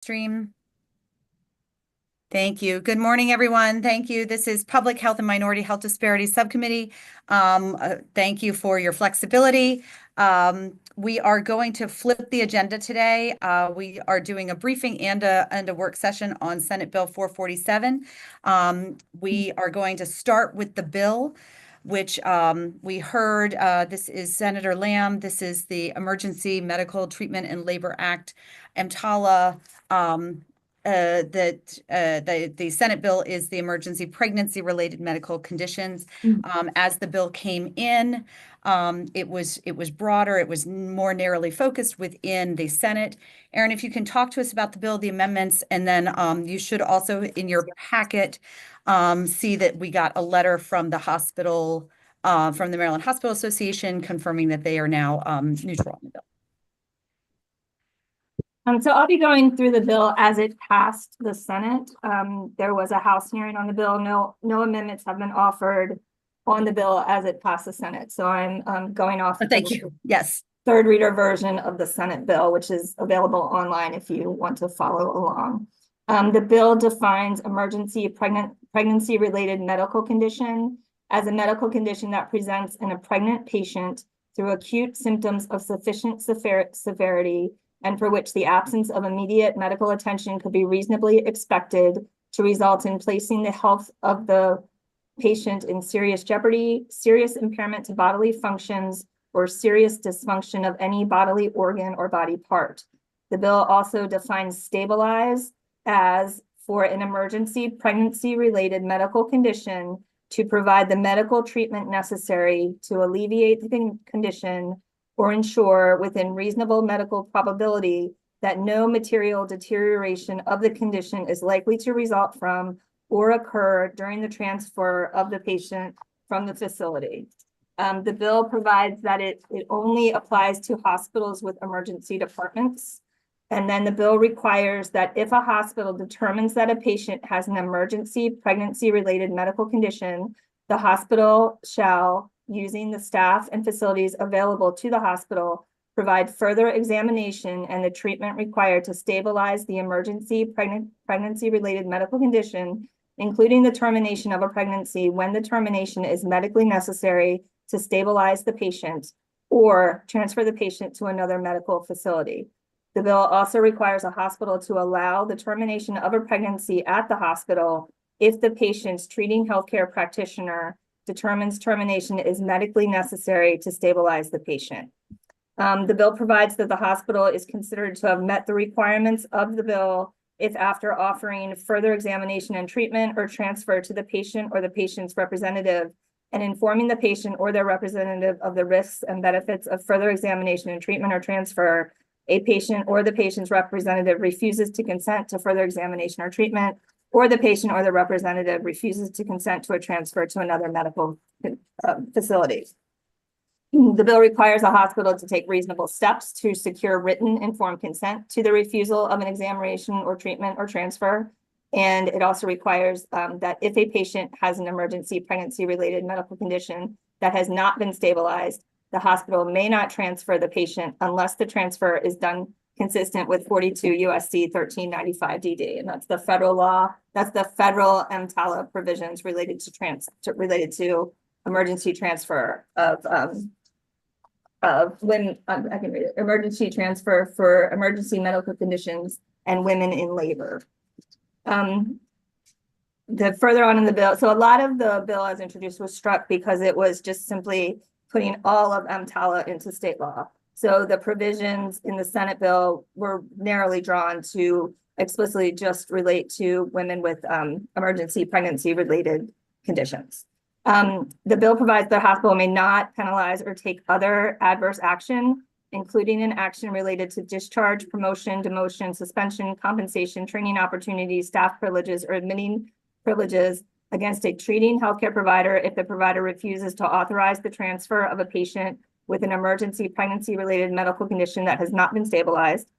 Stream. Thank you. Good morning, everyone. Thank you. This is Public Health and Minority Health Disparities Subcommittee. Thank you for your flexibility. We are going to flip the agenda today. We are doing a briefing and a work session on Senate Bill 447. We are going to start with the bill, which we heard. This is Senator Lamb. This is the Emergency Medical Treatment and Labor Act, EMTALA. The Senate bill is the emergency pregnancy related medical conditions. As the bill came in, it was broader. It was more narrowly focused within the Senate. Erin, if you can talk to us about the bill, the amendments, and then you should also in your packet see that we got a letter from the hospital, from the Maryland Hospital Association, confirming that they are now neutral on the bill. So I'll be going through the bill as it passed the Senate. There was a House hearing on the bill. No amendments have been offered on the bill as it passed the Senate. So I'm going off. Thank you. Yes. Third reader version of the Senate bill, which is available online if you want to follow along. The bill defines emergency pregnancy related medical condition as a medical condition that presents in a pregnant patient through acute symptoms of sufficient severity and for which the absence of immediate medical attention could be reasonably expected to result in placing the health of the patient in serious jeopardy, serious impairment to bodily functions, or serious dysfunction of any bodily organ or body part. The bill also defines stabilize as for an emergency pregnancy-related medical condition to provide the medical treatment necessary to alleviate the condition or ensure within reasonable medical probability that no material deterioration of the condition is likely to result from or occur during the transfer of the patient from the facility. The bill provides that it only applies to hospitals with emergency departments. And then the bill requires that if a hospital determines that a patient has an emergency pregnancy-related medical condition, the hospital shall, using the staff and facilities available to the hospital, provide further examination and the treatment required to stabilize the emergency pregnancy-related medical condition, including the termination of a pregnancy when the termination is medically necessary to stabilize the patient or transfer the patient to another medical facility. The bill also requires a hospital to allow the termination of a pregnancy at the hospital if the patient's treating healthcare practitioner determines termination is medically necessary to stabilize the patient. The bill provides that the hospital is considered to have met the requirements of the bill if after offering further examination and treatment or transfer to the patient or the patient's representative and informing the patient or their representative of the risks and benefits of further examination and treatment or transfer, a patient or the patient's representative refuses to consent to further examination or treatment, or the patient or the representative refuses to consent to a transfer to another medical facility. The bill requires a hospital to take reasonable steps to secure written informed consent to the refusal of an examination or treatment or transfer. And it also requires that if a patient has an emergency pregnancy-related medical condition that has not been stabilized, the hospital may not transfer the patient unless the transfer is done consistent with 42 USC 1395 DD, and that's the federal law. That's the federal EMTALA provisions related to emergency transfer of when I can read it. Emergency transfer for emergency medical conditions and women in labor. The further on in the bill, so a lot of the bill as introduced was struck because it was just simply putting all of EMTALA into state law. So the provisions in the Senate bill were narrowly drawn to explicitly just relate to women with emergency pregnancy-related conditions. The bill provides the hospital may not penalize or take other adverse action, including an action related to discharge, promotion, demotion, suspension, compensation, training opportunities, staff privileges, or admitting privileges against a treating healthcare provider if the provider refuses to authorize the transfer of a patient with an emergency pregnancy-related medical condition that has not been stabilized,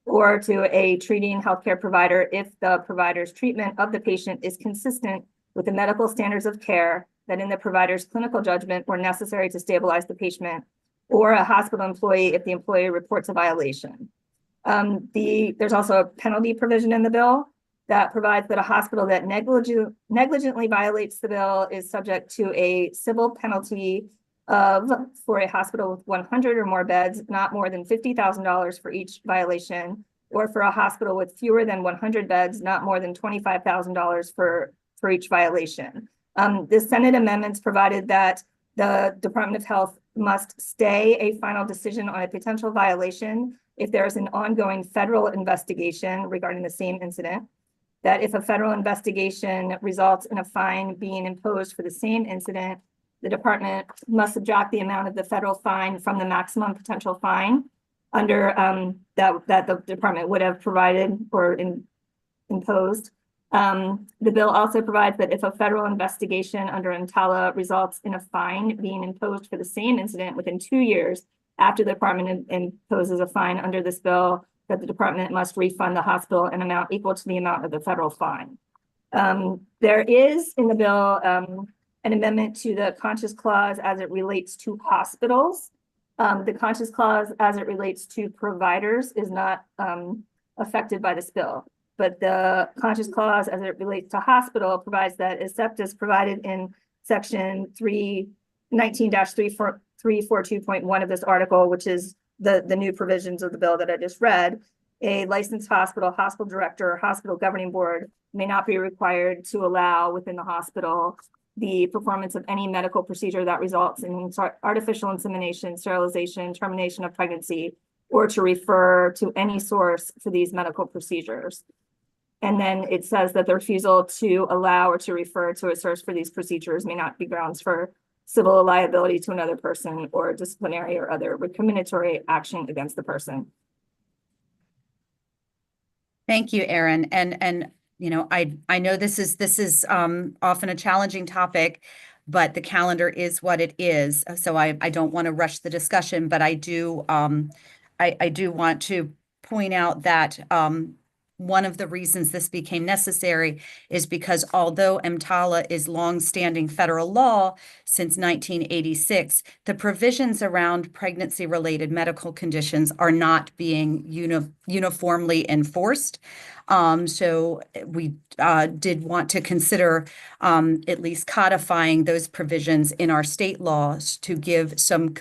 or to a treating healthcare provider if the provider's treatment of the patient is consistent with the medical standards of care that in the provider's clinical judgment were necessary to stabilize the patient, or a hospital employee if the employee reports a violation. There's also a penalty provision in the bill that provides that a hospital that negligently violates the bill is subject to a civil penalty for a hospital with 100 or more beds, not more than $50,000 for each violation, or for a hospital with fewer than 100 beds, not more than $25,000 for each violation. The Senate amendments provided that the Department of Health must stay a final decision on a potential violation if there is an ongoing federal investigation regarding the same incident, that if a federal investigation results in a fine being imposed for the same incident, the department must subtract the amount of the federal fine from the maximum potential fine under that the department would have provided or imposed. The bill also provides that if a federal investigation under EMTALA results in a fine being imposed for the same incident within 2 years after the department imposes a fine under this bill, that the department must refund the hospital an amount equal to the amount of the federal fine. There is in the bill an amendment to the conscious clause as it relates to hospitals. The conscious clause as it relates to providers is not affected by this bill, but the conscious clause as it relates to hospital provides that except as provided in section 319-342.1 of this article, which is the new provisions of the bill that I just read, a licensed hospital director, or hospital governing board may not be required to allow within the hospital the performance of any medical procedure that results in artificial insemination, sterilization, termination of pregnancy, or to refer to any source for these medical procedures. And then it says that the refusal to allow or to refer to a source for these procedures may not be grounds for civil liability to another person or disciplinary or other recriminatory action against the person. Thank you, Erin. And you know, I know this is often a challenging topic, but the calendar is what it is. So I don't want to rush the discussion, but I do want to point out that one of the reasons this became necessary is because although EMTALA is longstanding federal law since 1986, the provisions around pregnancy-related medical conditions are not being uniformly enforced. So we did want to consider at least codifying those provisions in our state laws to give some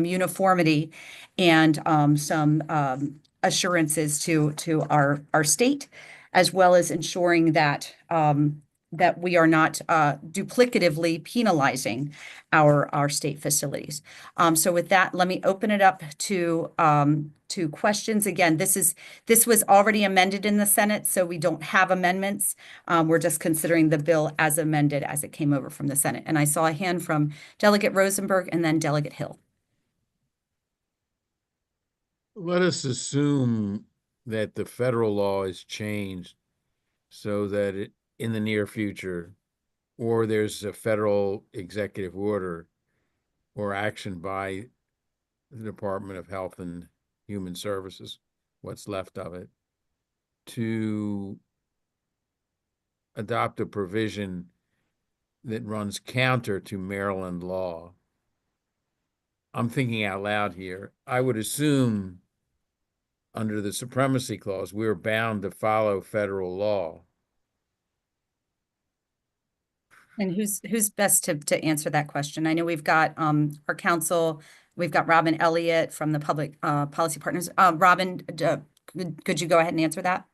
uniformity and some assurances to our state, as well as ensuring that that we are not duplicatively penalizing our state facilities. So with that, let me open it up to questions. Again, this was already amended in the Senate, so we don't have amendments. We're just considering the bill as amended as it came over from the Senate. And I saw a hand from Delegate Rosenberg and then Delegate Hill. Let us assume that the federal law is changed so that in the near future, or there's a federal executive order or action by the Department of Health and Human Services, what's left of it, to adopt a provision that runs counter to Maryland law. I'm thinking out loud here. I would assume under the Supremacy Clause, we're bound to follow federal law. And who's best to answer that question? I know we've got our counsel, we've got Robin Elliott from the Public Policy Partners. Robin, could you go ahead and answer that?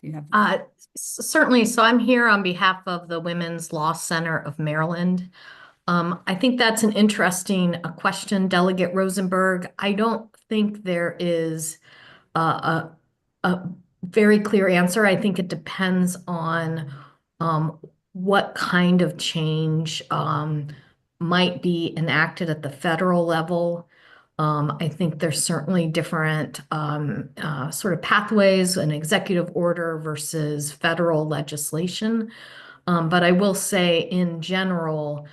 Do you have? Certainly. So I'm here on behalf of the Women's Law Center of Maryland. I think that's an interesting question, Delegate Rosenberg. I don't think there is a very clear answer. I think it depends on what kind of change might be enacted at the federal level. I think there's certainly different sort of pathways, an executive order versus federal legislation. But I will say in general,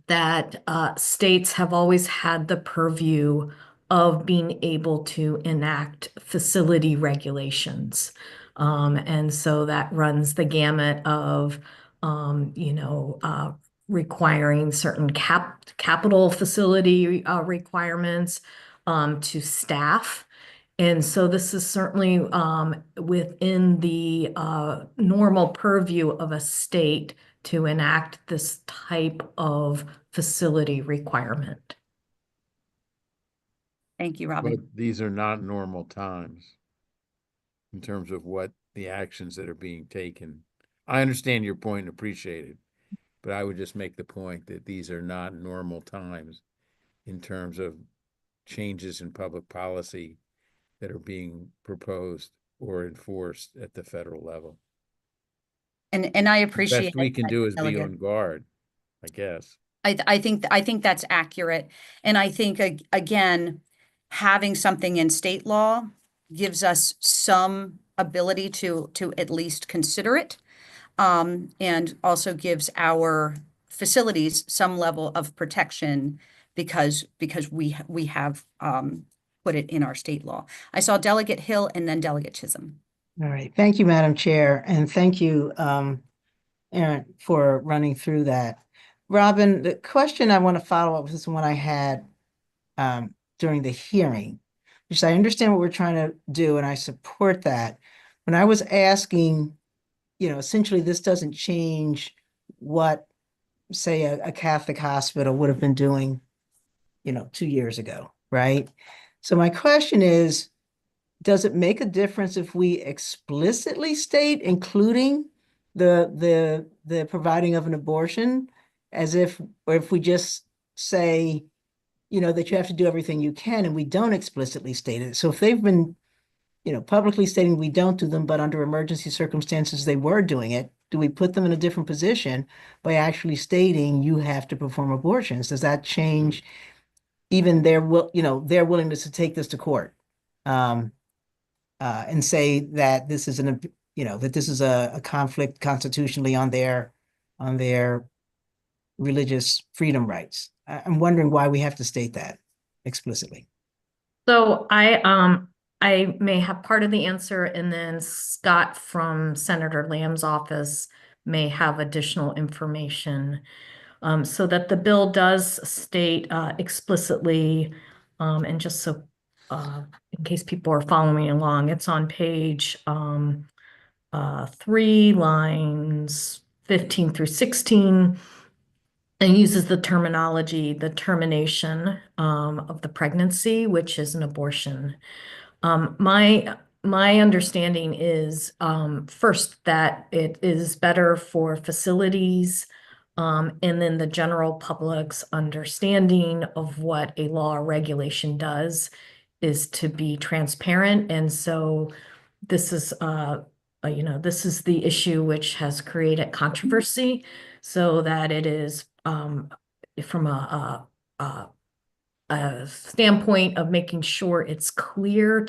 that states have always had the purview of being able to enact facility regulations. And so that runs the gamut of, requiring certain capital facility requirements, to staff. And so this is certainly within the normal purview of a state to enact this type of facility requirement. Thank you, But Robin. these are not normal times in terms of what the actions that are being taken. I understand your point and appreciate it, but I would just make the point that these are not normal times in terms of changes in public policy that are being proposed or enforced at the federal level. And I The appreciate best we it, can do is be Delegate. on guard, I guess. I think that's accurate. And I think again, having something in state law gives us some ability to at least consider it. And also gives our facilities some level of protection because we have put it in our state law. I saw Delegate Hill and then Delegate Chisholm. All right. Thank you, Madam Chair, and thank you, Aaron, for running through that. Robin, the question I want to follow up with is one I had during the hearing, which I understand what we're trying to do, and I support that. When I was asking, essentially this doesn't change what, say, a Catholic hospital would have been doing, 2 years ago, right? So my question is, does it make a difference if we explicitly state, including the providing of an abortion, or if we just say, that you have to do everything you can, and we don't explicitly state it? So if they've been, publicly stating we don't do them, but under emergency circumstances they were doing it, do we put them in a different position by actually stating you have to perform abortions? Does that change even their willingness to take this to court? And say that this is a conflict constitutionally on their religious freedom rights. I'm wondering why we have to state that explicitly. So I may have part of the answer, and then Scott from Senator Lamb's office may have additional information. So that the bill does state explicitly, and just so in case people are following along, it's on page 3, lines 15 through 16, and uses the terminology, the termination of the pregnancy, which is an abortion. My understanding is first that it is better for facilities, and then the general public's understanding of what a law or regulation does is to be transparent. And so this is this is the issue which has created controversy, so that it is from a standpoint of making sure it's clear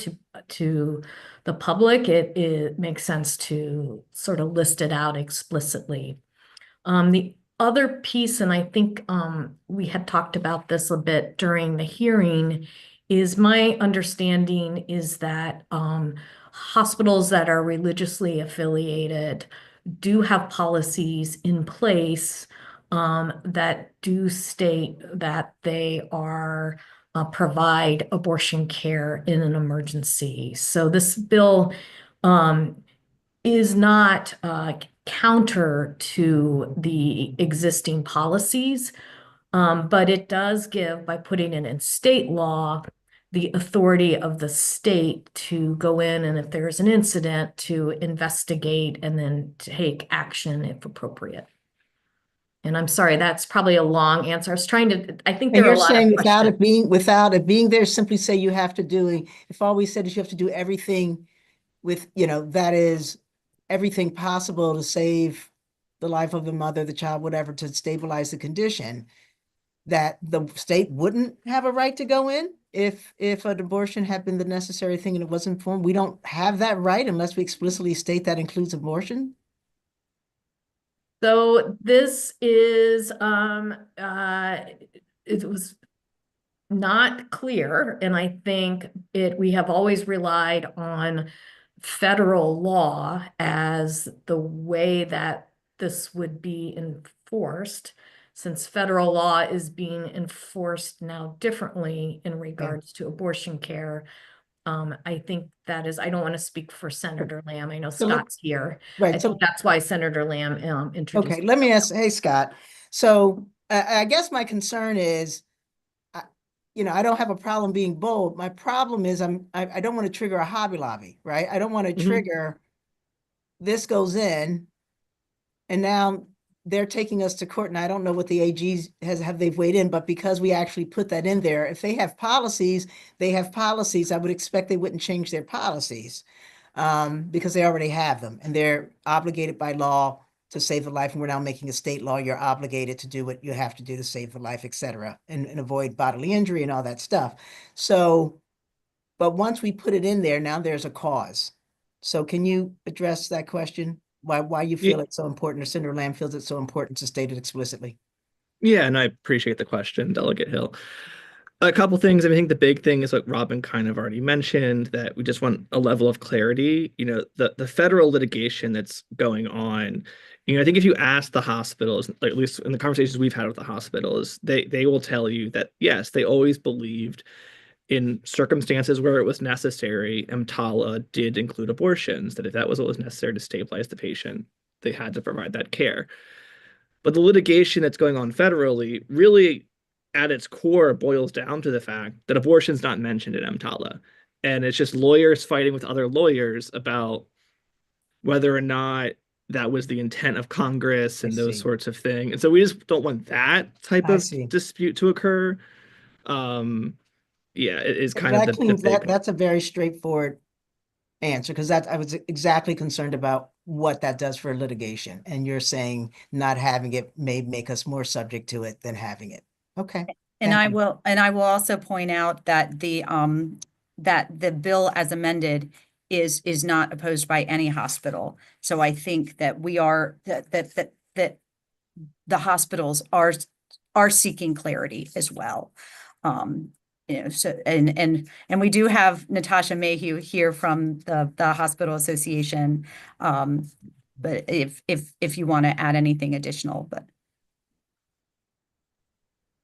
to the public, it makes sense to sort of list it out explicitly. The other piece, and I think we had talked about this a bit during the hearing, is my understanding is that hospitals that are religiously affiliated do have policies in place that do state that they are provide abortion care in an emergency. So this bill is not counter to the existing policies, but it does give, by putting it in state law, the authority of the state to go in, and if there's an incident, to investigate and then take action if appropriate. And I'm sorry, that's probably a long answer. I was trying to, I think there are a lot of saying questions. without it being there, simply say you have to do, if all we said is you have to do everything with, that is everything possible to save the life of the mother, the child, whatever, to stabilize the condition, that the state wouldn't have a right to go in if an abortion had been the necessary thing and it wasn't performed. We don't have that right unless we explicitly state that includes abortion. So this is, it was not clear, and I think we have always relied on federal law as the way that this would be enforced. since federal law is being enforced now differently in regards to abortion care, I think that is, I don't want to speak for Senator Lamb. I know So let- Scott's here. I Right, think so, that's why Senator Lamb introduced. okay, let me ask, hey, Scott. So I guess my concern is, I- I don't have a problem being bold. My problem is I don't want to trigger a Hobby Lobby, right? I don't want to trigger, this goes in, and now they're taking us to court, and I don't know what the AGs have they've weighed in, but because we actually put that in there, if they have policies, they have policies. I would expect they wouldn't change their policies, because they already have them, and they're obligated by law to save the life. And we're now making a state law. You're obligated to do what you have to do to save the life, et cetera, and avoid bodily injury and all that stuff. So, but once we put it in there, now there's a cause. So can you address that question? Why you feel it's so important, or Senator Lamb feels it's so important to state it explicitly? Yeah, and I appreciate the question, Delegate Hill. A couple things. I think the big thing is what Robin kind of already mentioned, that we just want a level of clarity. The federal litigation that's going on, I think if you ask the hospitals, at least in the conversations we've had with the hospitals, they will tell you that, yes, they always believed in circumstances where it was necessary, EMTALA did include abortions, that if that was what was necessary to stabilize the patient, they had to provide that care. But the litigation that's going on federally really, at its core, boils down to the fact that abortion's not mentioned in EMTALA. And it's just lawyers fighting with other lawyers about whether or not that was the intent of Congress and those sorts of things. And so we just don't want that type of dispute to occur. Yeah, it is kind of the big. That's a very straightforward answer, because I was exactly concerned about what that does for litigation. And you're saying not having it may make us more subject to it than having it. Okay. And I will also point out that the bill as amended is not opposed by any hospital. So I think that that the hospitals are seeking clarity as well. So and we do have Natasha Mayhew here from the Hospital Association. But if you want to add anything additional, but.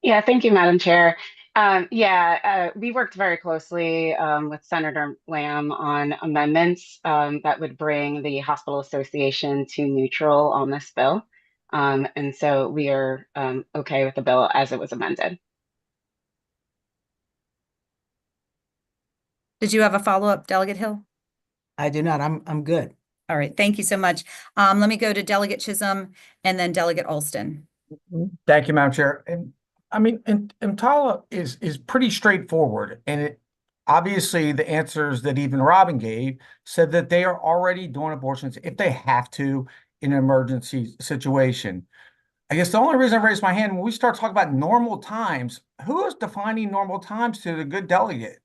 Yeah, thank you, Madam Chair. We worked very closely with Senator Lamb on amendments that would bring the Hospital Association to neutral on this bill. And so we are okay with the bill as it was amended. Did you have a follow-up, Delegate Hill? I do not. I'm good. All right. Thank you so much. Let me go to Delegate Chisholm and then Delegate Alston. Thank you, Madam Chair. And I mean, EMTALA is pretty straightforward, and it obviously the answers that even Robin gave said that they are already doing abortions if they have to in an emergency situation. I guess the only reason I raised my hand, when we start talking about normal times, who is defining normal times to the good delegate?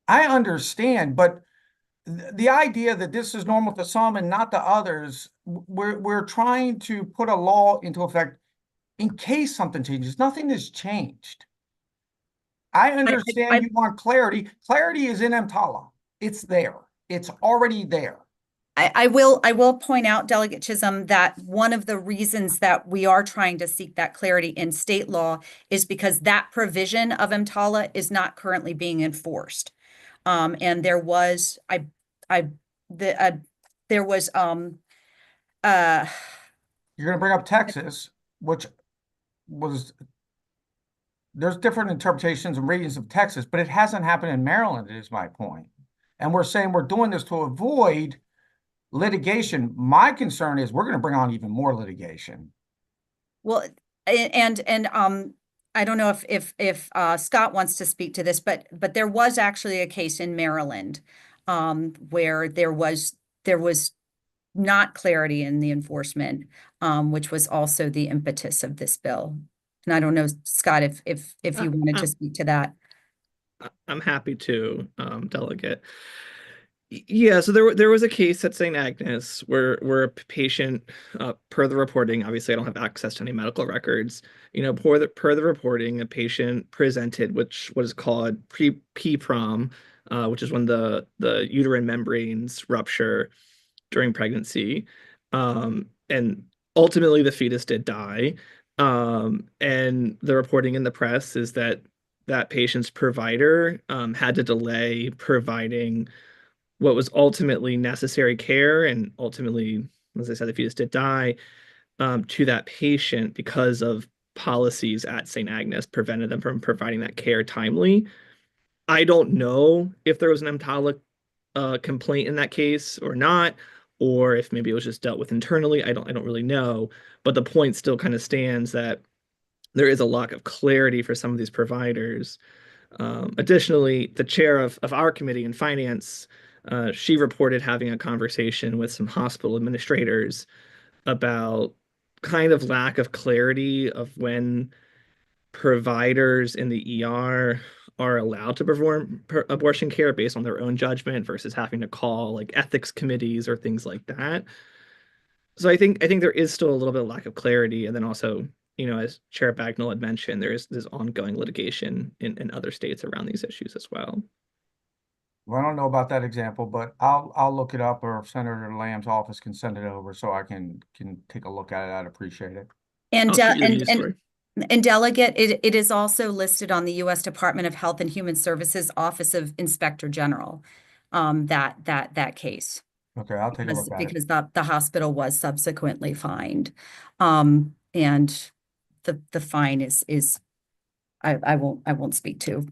I understand, but the idea that this is normal to some and not to others, we're trying to put a law into effect in case something changes. Nothing has changed. I understand you want clarity. Clarity is in EMTALA. It's there. It's already there. I will point out, Delegate Chisholm, that one of the reasons that we are trying to seek that clarity in state law is because that provision of EMTALA is not currently being enforced. And there was there was you're going to bring up Texas, which was, there's different interpretations and readings of Texas, but it hasn't happened in Maryland, is my point. And we're saying we're doing this to avoid litigation. My concern is we're going to bring on even more litigation. Well, and I don't know if Scott wants to speak to this, but there was actually a case in Maryland where there was not clarity in the enforcement, which was also the impetus of this bill. And I don't know, Scott, if you wanted to speak to that. I'm happy to, Delegate. Yeah, so there was a case at St. Agnes where a patient, per the reporting, obviously I don't have access to any medical records, per the reporting, a patient presented what is called PPROM, which is when the uterine membranes rupture during pregnancy, and ultimately the fetus did die. And the reporting in the press is that that patient's provider had to delay providing what was ultimately necessary care, and ultimately, as I said, the fetus did die, to that patient because of policies at St. Agnes prevented them from providing that care timely. I don't know if there was an EMTALA complaint in that case or not, or if maybe it was just dealt with internally. I don't really know. But the point still kind of stands that there is a lack of clarity for some of these providers. Additionally, the chair of our committee in finance, she reported having a conversation with some hospital administrators about kind of lack of clarity of when providers in the ER are allowed to perform abortion care based on their own judgment versus having to call like ethics committees or things like that. So I think there is still a little bit of lack of clarity. And then also, as Chair Bagnall had mentioned, there is this ongoing litigation in other states around these issues as well. Well, I don't know about that example, but I'll look it up, or if Senator Lamb's office can send it over so I can take a look at it. I'd appreciate it. And, I'll shoot you the news story. and Delegate, it is also listed on the U.S. Department of Health and Human Services Office of Inspector General, that case. Okay, I'll take a look at it. Because the hospital was subsequently fined. And the fine is I won't speak to,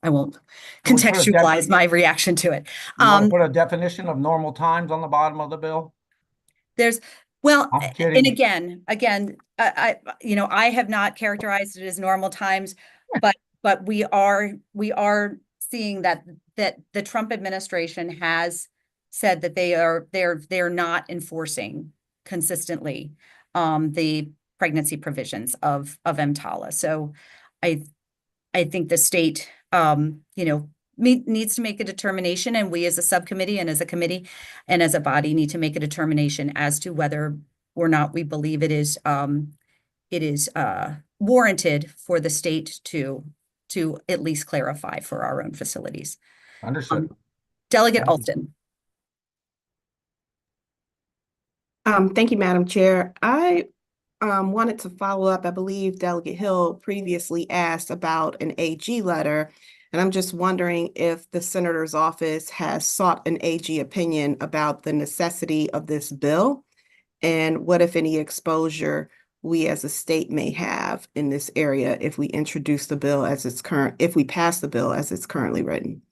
I won't Can we put a contextualize my reaction to it. You want to put a definition of normal times on the bottom of the bill? Well, I'm and kidding. again, I have not characterized it as normal times, but we are seeing that the Trump administration has said that they're not enforcing consistently the pregnancy provisions of EMTALA. So I think the state needs to make a determination, and we as a subcommittee and as a committee and as a body need to make a determination as to whether or not we believe it is warranted for the state to at least clarify for our own facilities. Understood. Delegate Thank you. Alston. Thank you, Madam Chair. I wanted to follow up. I believe Delegate Hill previously asked about an AG letter, and I'm just wondering if the Senator's office has sought an AG opinion about the necessity of this bill, and what, if any, exposure we as a state may have in this area if we introduce the bill as it's if we pass the bill as it's currently written.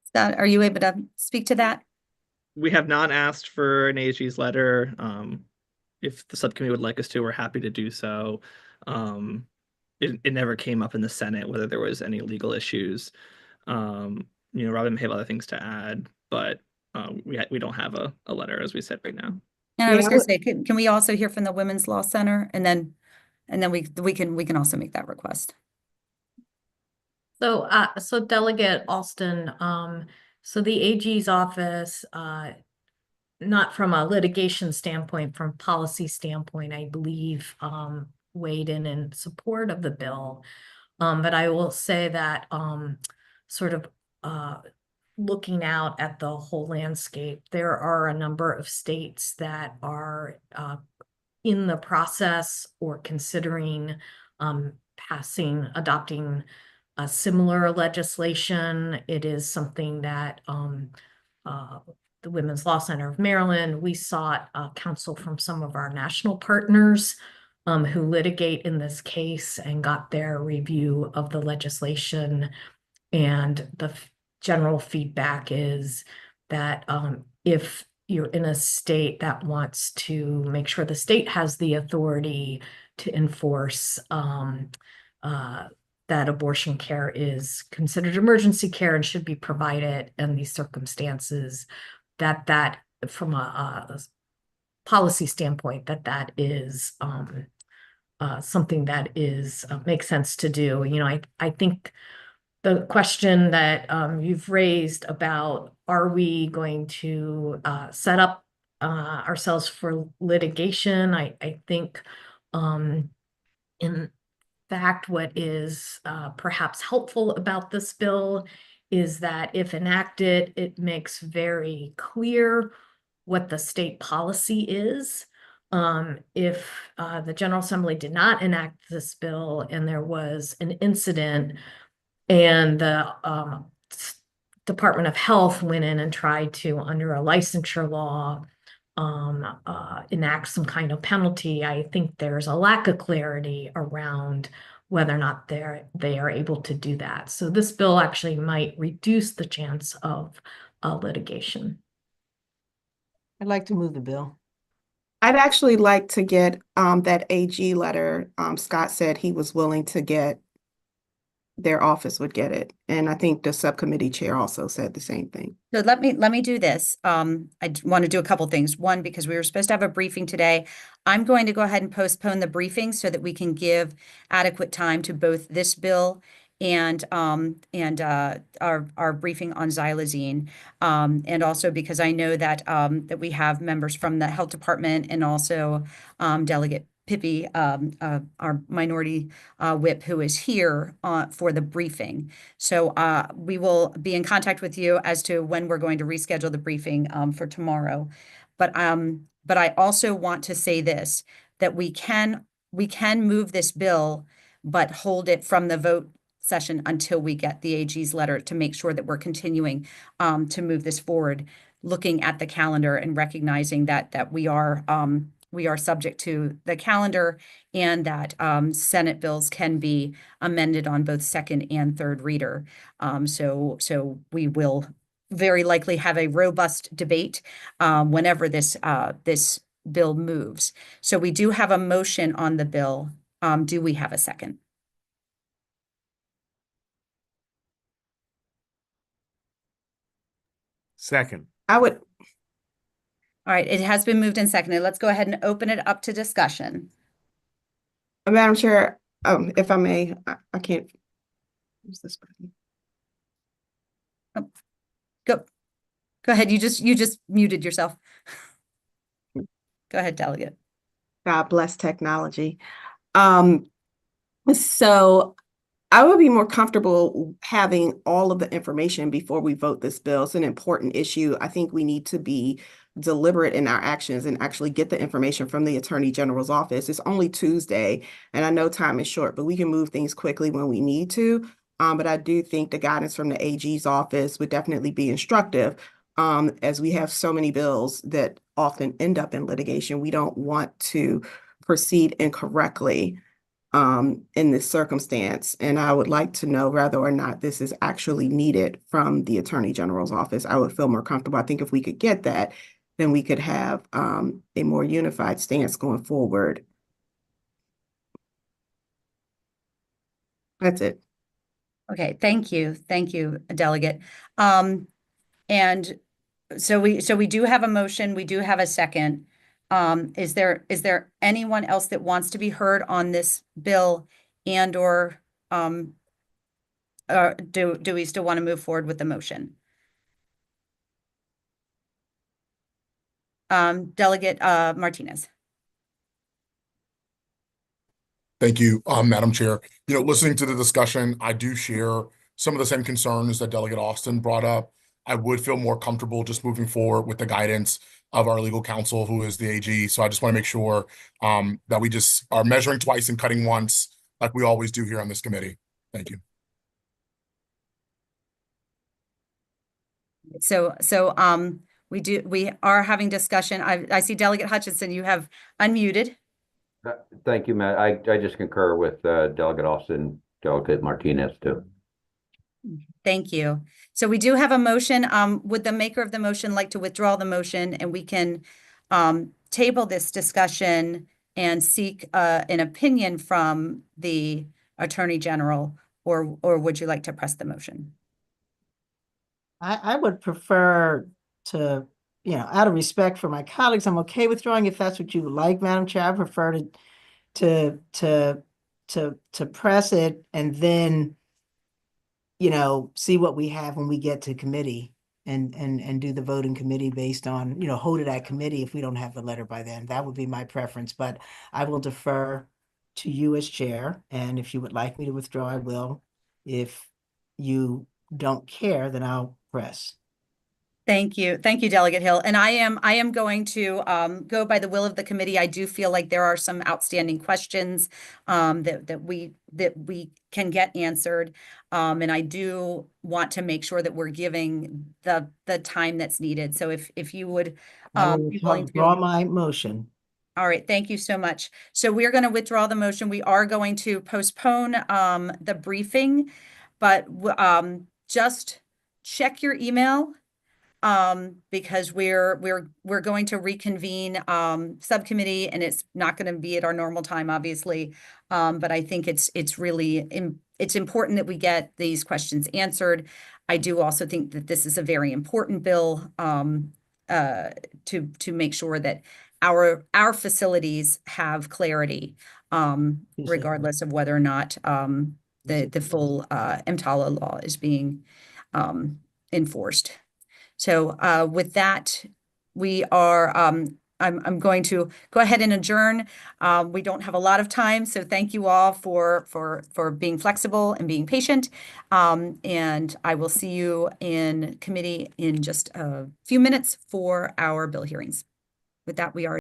Scott, are you able to speak to that? We have not asked for an AG's letter. If the subcommittee would like us to, we're happy to do so. It never came up in the Senate whether there was any legal issues. Robin may have other things to add, but we don't have a letter, as we said right now. And I was going to say, can we also hear from the Women's Law Center, and then we can also make that request. So Delegate Alston, so the AG's office, not from a litigation standpoint, from policy standpoint, I believe, weighed in support of the bill. But I will say that sort of looking out at the whole landscape, there are a number of states that are in the process or considering adopting a similar legislation. It is something that the Women's Law Center of Maryland, we sought counsel from some of our national partners who litigate in this case and got their review of the legislation. And the general feedback is that if you're in a state that wants to make sure the state has the authority to enforce that abortion care is considered emergency care and should be provided in these circumstances, that from a policy standpoint, that is something that is makes sense to do. I think the question that you've raised about, are we going to set up ourselves for litigation? I think in fact, what is perhaps helpful about this bill is that if enacted, it makes very clear what the state policy is. If the General Assembly did not enact this bill and there was an incident and the Department of Health went in and tried to, under a licensure law, enact some kind of penalty, I think there's a lack of clarity around whether or not they are able to do that. So this bill actually might reduce the chance of litigation. I'd like to move the bill. I'd actually like to get that AG letter. Scott said he was willing to get, their office would get it. And I think the subcommittee chair also said the same thing. So let me do this. I want to do a couple things. One, because we were supposed to have a briefing today. I'm going to go ahead and postpone the briefing so that we can give adequate time to both this bill and our briefing on xylazine. And also because I know that that we have members from the health department and also Delegate Pippi, our minority whip, who is here for the briefing. So we will be in contact with you as to when we're going to reschedule the briefing for tomorrow. But I also want to say this, that we can move this bill, but hold it from the vote session until we get the AG's letter to make sure that we're continuing to move this forward, looking at the calendar and recognizing that we are subject to the calendar and that Senate bills can be amended on both second and third reader. So we will very likely have a robust debate whenever this bill moves. So we do have a motion on the bill. Do we have a second? Second. I would, All right, it has been moved and seconded. Let's go ahead and open it up to discussion. Madam Chair, if I may, I can't. Who's this button? Go ahead. You just muted yourself. Go ahead, Delegate. God bless technology. So I would be more comfortable having all of the information before we vote this bill. It's an important issue. I think we need to be deliberate in our actions and actually get the information from the Attorney General's office. It's only Tuesday, and I know time is short, but we can move things quickly when we need to. But I do think the guidance from the AG's office would definitely be instructive. As we have so many bills that often end up in litigation, we don't want to proceed incorrectly in this circumstance. And I would like to know whether or not this is actually needed from the Attorney General's office. I would feel more comfortable. I think if we could get that, then we could have a more unified stance going forward. That's it. Okay, thank you, Delegate. And so we do have a motion. We do have a second. Is there anyone else that wants to be heard on this bill, and or do we still want to move forward with the motion? Delegate Martinez. Thank you, Madam Chair. Listening to the discussion, I do share some of the same concerns that Delegate Austin brought up. I would feel more comfortable just moving forward with the guidance of our legal counsel, who is the AG. So I just want to make sure that we just are measuring twice and cutting once, like we always do here on this committee. Thank you. So we are having discussion. I see Delegate Hutchinson, you have unmuted. Thank you, Matt. I just concur with Delegate Austin, Delegate Martinez too. Thank you. So we do have a motion. Would the maker of the motion like to withdraw the motion, and we can table this discussion and seek an opinion from the Attorney General, or would you like to press the motion? I would prefer to, out of respect for my colleagues, I'm okay withdrawing if that's what you would like, Madam Chair. I prefer to press it and then, see what we have when we get to committee and do the voting committee based on, hold it at committee if we don't have the letter by then. That would be my preference, but I will defer to you as chair. And if you would like me to withdraw, I will. If you don't care, then I'll press. Thank you. Thank you, Delegate Hill. And I am going to go by the will of the committee. I do feel like there are some outstanding questions that we can get answered. And I do want to make sure that we're giving the time that's needed. So if you would I will be willing to. withdraw my motion. All right, thank you so much. So we're going to withdraw the motion. We are going to postpone the briefing, but just check your email because we're going to reconvene subcommittee, and it's not going to be at our normal time, obviously. But I think it's really it's important that we get these questions answered. I do also think that this is a very important bill to make sure that our facilities have clarity, regardless of whether or not the full EMTALA law is being enforced. So with that, we are I'm going to go ahead and adjourn. We don't have a lot of time, so thank you all for being flexible and being patient. And I will see you in committee in just a few minutes for our bill hearings. With that, we are